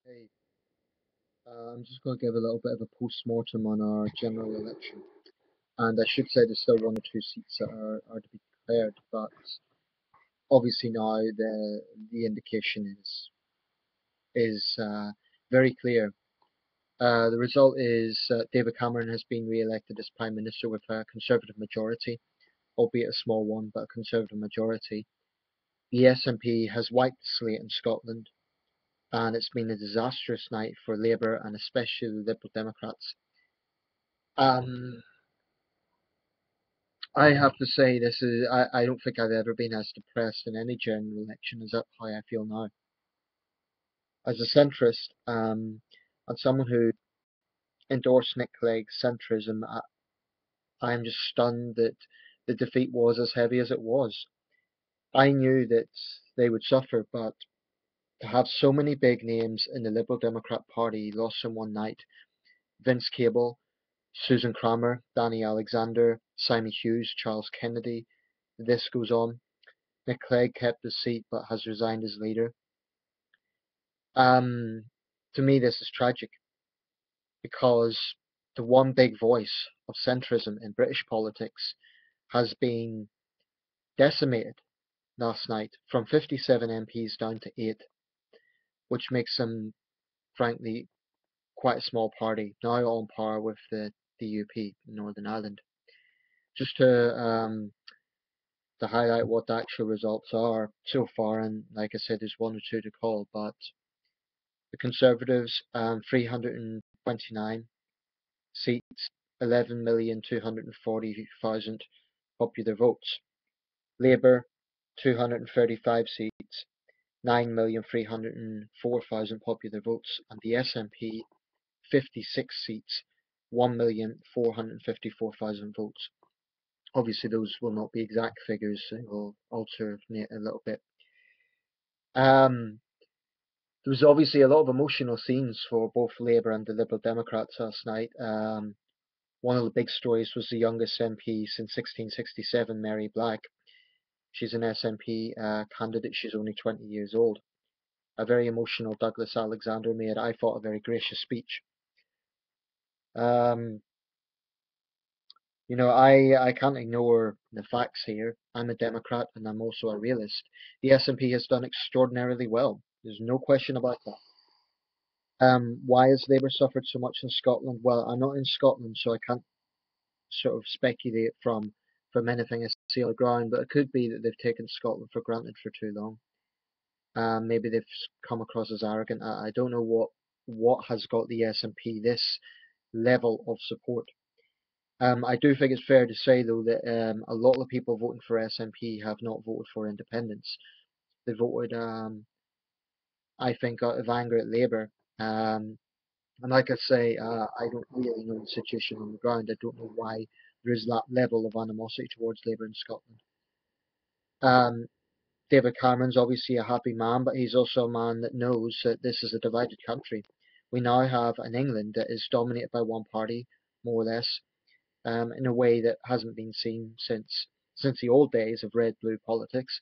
Hey, I'm just going to give a little bit of a post-mortem on our general election. And I should say there's still one or two seats that are to be declared, but obviously now the indication is very clear. The result is David Cameron has been re-elected as Prime Minister with a Conservative majority, albeit a small one, but a Conservative majority. The SNP has wiped the slate in Scotland, and it's been a disastrous night for Labour and especially the Liberal Democrats. Um, I have to say I don't think I've ever been as depressed in any general election as that's how I feel now. As a centrist, and someone who endorsed Nick Clegg's centrism, I am just stunned that the defeat was as heavy as it was. I knew that they would suffer, but to have so many big names in the Liberal Democrat Party lost in one night, Vince Cable, Susan Cramer, Danny Alexander, Simon Hughes, Charles Kennedy, this goes on. Nick Clegg kept his seat but has resigned as leader. Um, to me, this is tragic because the one big voice of centrism in British politics has been decimated last night from 57 MPs down to 8, which makes them, frankly, quite a small party, now on par with the DUP in Northern Ireland. Just to highlight what the actual results are so far, and like I said, there's one or two to call, but the Conservatives, 329 seats, 11,240,000 popular votes. Labour, 235 seats, 9,304,000 popular votes. And the SNP, 56 seats, 1,454,000 votes. Obviously, those will not be exact figures, they will alternate a little bit. Um, there was obviously a lot of emotional scenes for both Labour and the Liberal Democrats last night. One of the big stories was the youngest MP since 1667, Mary Black. She's an SNP candidate. She's only 20 years old. A very emotional Douglas Alexander made, I thought, a very gracious speech. Um, I can't ignore the facts here. I'm a Democrat and I'm also a realist. The SNP has done extraordinarily well. There's no question about that. Why has Labour suffered so much in Scotland? Well, I'm not in Scotland, so I can't sort of speculate from anything I see on the ground, but it could be that they've taken Scotland for granted for too long. Maybe they've come across as arrogant. I don't know what has got the SNP this level of support. I do think it's fair to say though that a lot of the people voting for SNP have not voted for independence. They voted, I think, out of anger at Labour. Um, and like I say, I don't really know the situation on the ground. I don't know why there is that level of animosity towards Labour in Scotland. Um, David Cameron's obviously a happy man, but he's also a man that knows that this is a divided country. We now have an England that is dominated by one party, more or less, in a way that hasn't been seen since the old days of red-blue politics,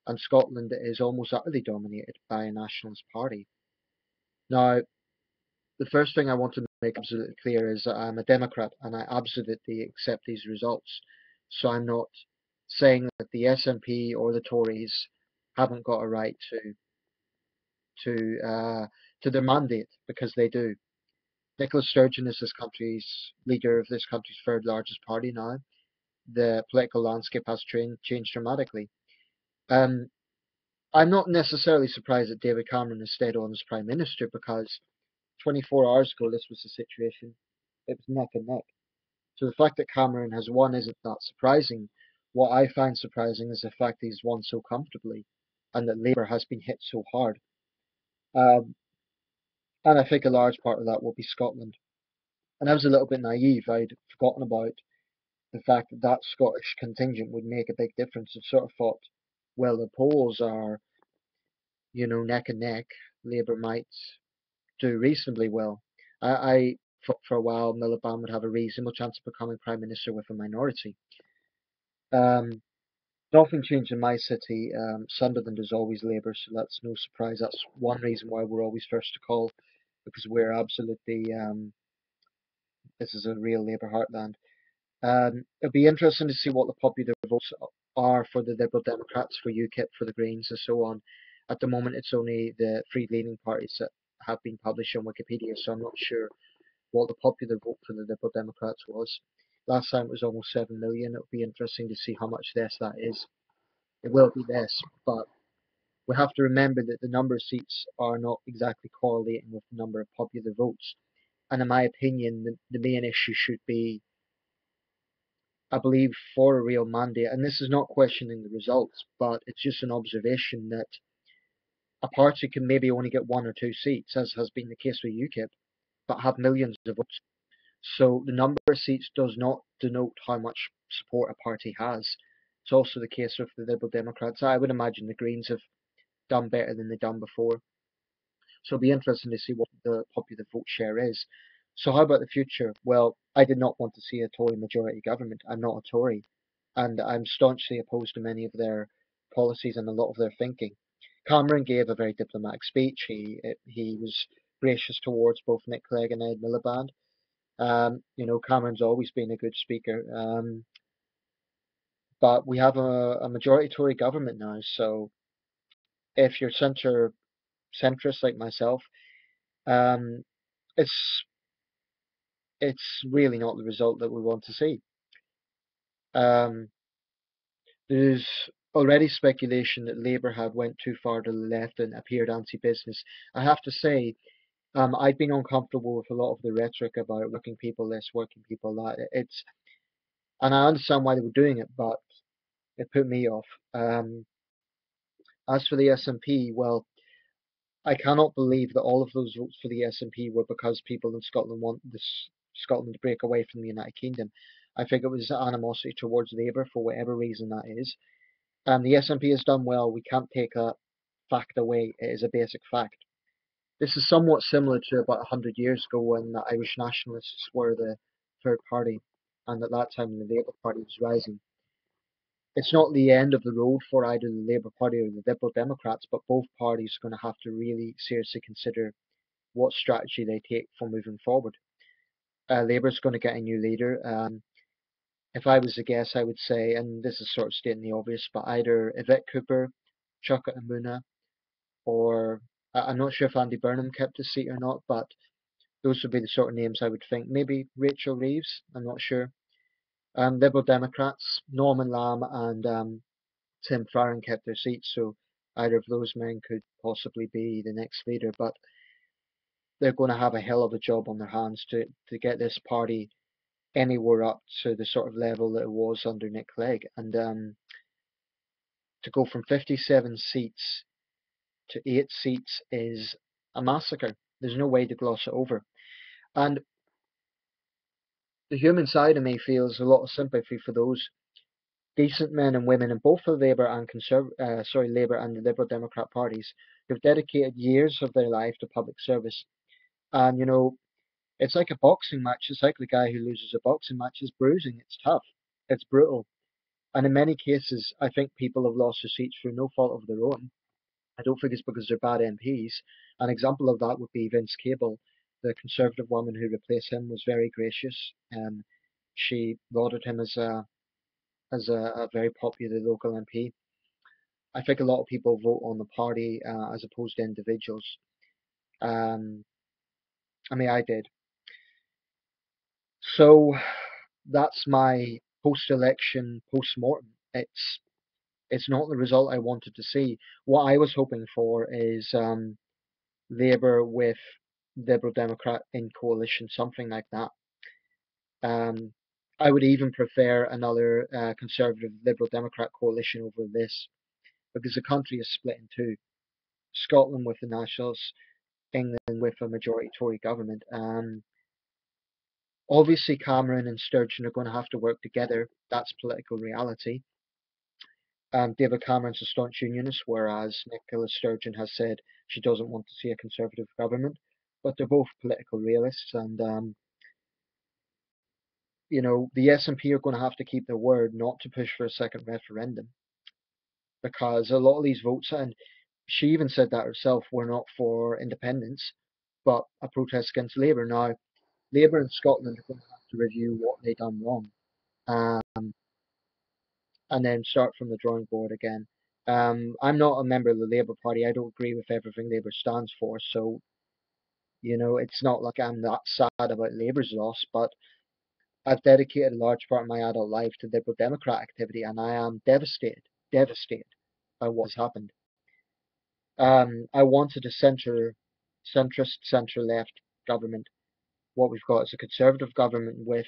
and Scotland is almost utterly dominated by a nationalist party. Now, the first thing I want to make absolutely clear is that I'm a Democrat and I absolutely accept these results. So I'm not saying that the SNP or the Tories haven't got a right to to their mandate because they do. Nicola Sturgeon is this country's leader of this country's third largest party now. The political landscape has changed dramatically. Um, I'm not necessarily surprised that David Cameron has stayed on as Prime Minister because 24 hours ago this was the situation. It was neck and neck. So the fact that Cameron has won isn't that surprising. What I find surprising is the fact that he's won so comfortably and that Labour has been hit so hard. Um, and I think a large part of that will be Scotland. And I was a little bit naive. I'd forgotten about the fact that that Scottish contingent would make a big difference. I sort of thought, well, the polls are, neck and neck. Labour might do reasonably well. I thought for a while Miliband would have a reasonable chance of becoming Prime Minister with a minority. Um, Nothing changed in my city. Sunderland is always Labour, so that's no surprise. That's one reason why we're always first to call, because we're absolutely, this is a real Labour heartland. It'll be interesting to see what the popular votes are for the Liberal Democrats, for UKIP, for the Greens, and so on. At the moment, it's only the free-leaning parties that have been published on Wikipedia, so I'm not sure what the popular vote for the Liberal Democrats was. Last time it was almost 7 million. It'll be interesting to see how much less that is. It will be less, but we have to remember that the number of seats are not exactly correlating with the number of popular votes. And in my opinion, the main issue should be, I believe, for a real mandate, and this is not questioning the results, but it's just an observation that a party can maybe only get one or two seats, as has been the case with UKIP, but have millions of votes. So the number of seats does not denote how much support a party has. It's also the case with the Liberal Democrats. I would imagine the Greens have done better than they've done before. So it'll be interesting to see what the popular vote share is. So how about the future? Well, I did not want to see a Tory majority government. I'm not a Tory, and I'm staunchly opposed to many of their policies and a lot of their thinking. Cameron gave a very diplomatic speech. He was gracious towards both Nick Clegg and Ed Miliband. Cameron's always been a good speaker. But we have a majority Tory government now, so if you're centrist like myself, um, it's it's really not the result that we want to see. Um, there's already speculation that Labour had went too far to the left and appeared anti-business. I have to say, I've been uncomfortable with a lot of the rhetoric about working people, less working people. And I understand why they were doing it, but it put me off. As for the SNP, well, I cannot believe that all of those votes for the SNP were because people in Scotland want Scotland to break away from the United Kingdom. I think it was animosity towards Labour for whatever reason that is. The SNP has done well. We can't take that fact away. It is a basic fact. This is somewhat similar to about 100 years ago when the Irish nationalists were the third party, and at that time the Labour Party was rising. It's not the end of the road for either the Labour Party or the Liberal Democrats, but both parties are going to have to really seriously consider what strategy they take for moving forward. Labour's going to get a new leader. If I was to guess, I would say, and this is sort of stating the obvious, but either Yvette Cooper, Chuka Umunna, or I'm not sure if Andy Burnham kept his seat or not, but those would be the sort of names I would think. Maybe Rachel Reeves, I'm not sure. Liberal Democrats, Norman Lamb and Tim Farron kept their seats, so either of those men could possibly be the next leader, but they're going to have a hell of a job on their hands to get this party anywhere up to the sort of level that it was under Nick Clegg. And to go from 57 seats to 8 seats is a massacre. There's no way to gloss it over. And the human side of me feels a lot of sympathy for those decent men and women in both the Labour and the Liberal Democrat parties who've dedicated years of their life to public service. And it's like a boxing match. It's like the guy who loses a boxing match is bruising. It's tough. It's brutal. And in many cases, I think people have lost their seats through no fault of their own. I don't think it's because they're bad MPs. An example of that would be Vince Cable. The Conservative woman who replaced him was very gracious. She lauded him as a very popular local MP. I think a lot of people vote on the party as opposed to individuals. Um, I mean, I did. So that's my post-election post-mortem. It's not the result I wanted to see. What I was hoping for is Labour with Liberal Democrat in coalition, something like that. Um, I would even prefer another Conservative Liberal Democrat coalition over this because the country is split in two. Scotland with the Nationals, England with a majority Tory government. Obviously, Cameron and Sturgeon are going to have to work together. That's political reality. David Cameron's a staunch unionist, whereas Nicola Sturgeon has said she doesn't want to see a Conservative government. But they're both political realists, and the SNP are going to have to keep their word not to push for a second referendum. because a lot of these votes, and she even said that herself, were not for independence, but a protest against Labour. Now, Labour in Scotland are going to have to review what they done wrong, um, and then start from the drawing board again. I'm not a member of the Labour Party. I don't agree with everything Labour stands for, so it's not like I'm that sad about Labour's loss, but I've dedicated a large part of my adult life to Liberal Democrat activity, and I am devastated by what has happened. I wanted a centrist, centre-left government. What we've got is a Conservative government with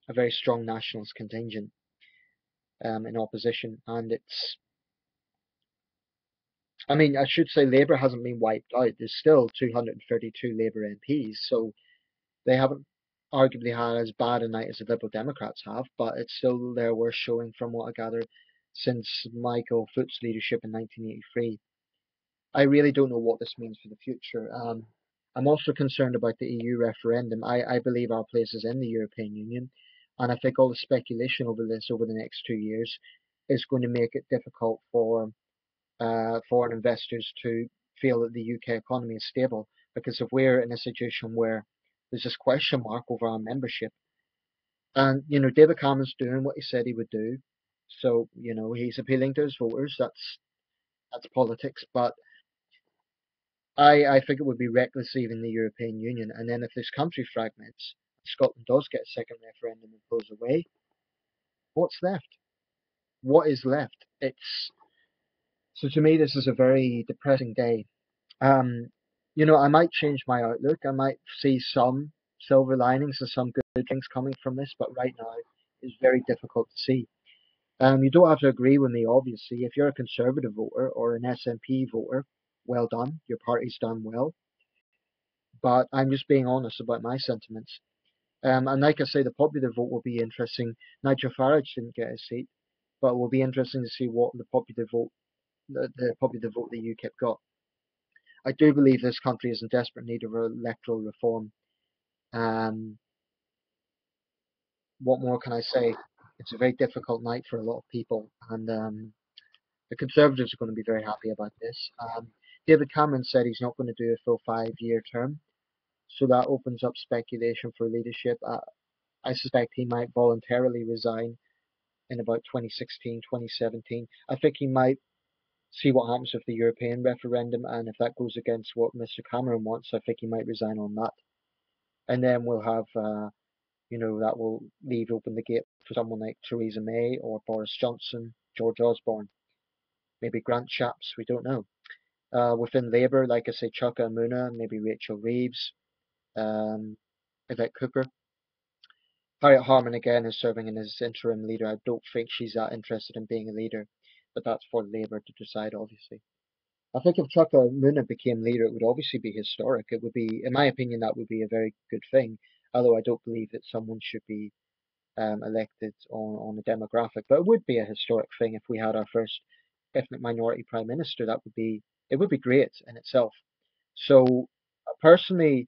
a very strong nationalist contingent in opposition, and I mean, I should say Labour hasn't been wiped out. There's still 232 Labour MPs, so they haven't arguably had as bad a night as the Liberal Democrats have, but it's still their worst showing from what I gather since Michael Foot's leadership in 1983. I really don't know what this means for the future. I'm also concerned about the EU referendum. I believe our place is in the European Union, and I think all the speculation over this over the next 2 years is going to make it difficult for foreign investors to feel that the UK economy is stable. Because if we're in a situation where there's this question mark over our membership, and David Cameron's doing what he said he would do, so he's appealing to his voters. That's politics, but I think it would be reckless leaving the European Union. And then if this country fragments, Scotland does get a second referendum and pulls away, what's left? What is left? It's So to me, this is a very depressing day. Um, I might change my outlook. I might see some silver linings and some good things coming from this, but right now it's very difficult to see. You don't have to agree with me, obviously. If you're a Conservative voter or an SNP voter, well done. Your party's done well. But I'm just being honest about my sentiments. And like I say, the popular vote will be interesting. Nigel Farage didn't get a seat, but it will be interesting to see what the popular vote the UKIP got. I do believe this country is in desperate need of electoral reform. Um, what more can I say? It's a very difficult night for a lot of people, and the Conservatives are going to be very happy about this. David Cameron said he's not going to do a full 5-year term, so that opens up speculation for leadership. I suspect he might voluntarily resign in about 2016, 2017. I think he might see what happens with the European referendum, and if that goes against what Mr. Cameron wants, I think he might resign on that. And then we'll have, that will leave open the gate for someone like Theresa May or Boris Johnson, George Osborne, maybe Grant Shapps, we don't know. Within Labour, like I say, Chuka Umunna, maybe Rachel Reeves, um, Yvette Cooper. Harriet Harman again is serving in as interim leader. I don't think she's that interested in being a leader, but that's for Labour to decide, obviously. I think if Chuka Umunna became leader, it would obviously be historic. It would be, in my opinion, that would be a very good thing. Although I don't believe that someone should be elected on a demographic, but it would be a historic thing if we had our first ethnic minority prime minister. It would be great in itself. So personally,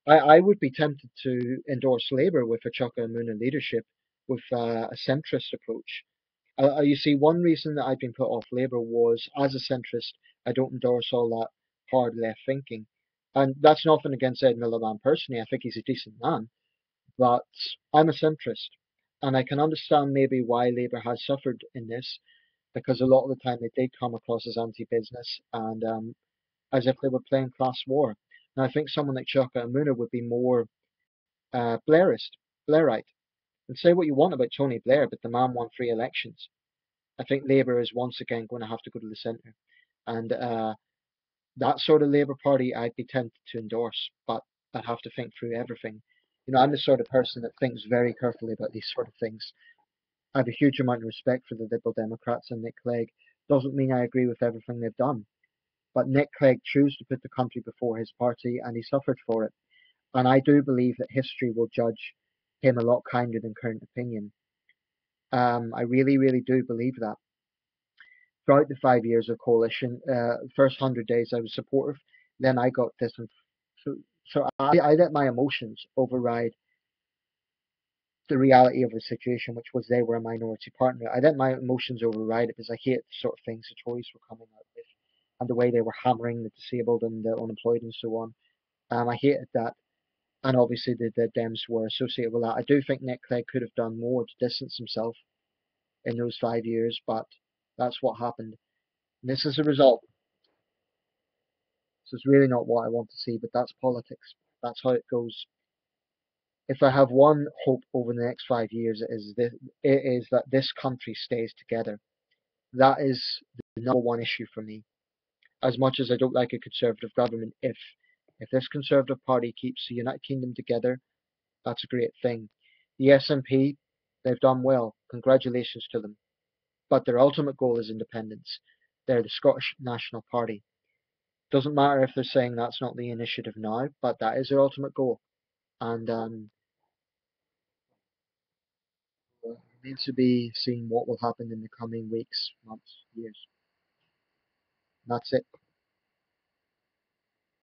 I would be tempted to endorse Labour with a Chuka Umunna leadership with a centrist approach. You see, one reason that I've been put off Labour was, as a centrist, I don't endorse all that hard left thinking. And that's nothing against Ed Miliband personally. I think he's a decent man. But I'm a centrist. And I can understand maybe why Labour has suffered in this, because a lot of the time they did come across as anti-business and as if they were playing class war. Now, I think someone like Chuka Umunna would be more Blairite. And say what you want about Tony Blair, but the man won 3 elections. I think Labour is once again going to have to go to the centre. And that sort of Labour Party I'd be tempted to endorse, but I'd have to think through everything. I'm the sort of person that thinks very carefully about these sort of things. I have a huge amount of respect for the Liberal Democrats and Nick Clegg. Doesn't mean I agree with everything they've done. But Nick Clegg chose to put the country before his party and he suffered for it. And I do believe that history will judge him a lot kinder than current opinion. I really, really do believe that. Throughout the 5 years of coalition, first 100 days I was supportive, then I got distant. So I let my emotions override the reality of the situation, which was they were a minority partner. I let my emotions override it because I hate the sort of things the Tories were coming out with and the way they were hammering the disabled and the unemployed and so on. I hated that, and obviously the Dems were associated with that. I do think Nick Clegg could have done more to distance himself in those 5 years, but that's what happened. And this is a result. So it's really not what I want to see, but that's politics. That's how it goes. If I have one hope over the next 5 years, it is that this country stays together. That is the number one issue for me. As much as I don't like a conservative government, if this Conservative Party keeps the United Kingdom together, that's a great thing. The SNP, they've done well. Congratulations to them. But their ultimate goal is independence. They're the Scottish National Party. Doesn't matter if they're saying that's not the initiative now, but that is their ultimate goal. And remains to be seen what will happen in the coming weeks, months, years. That's it.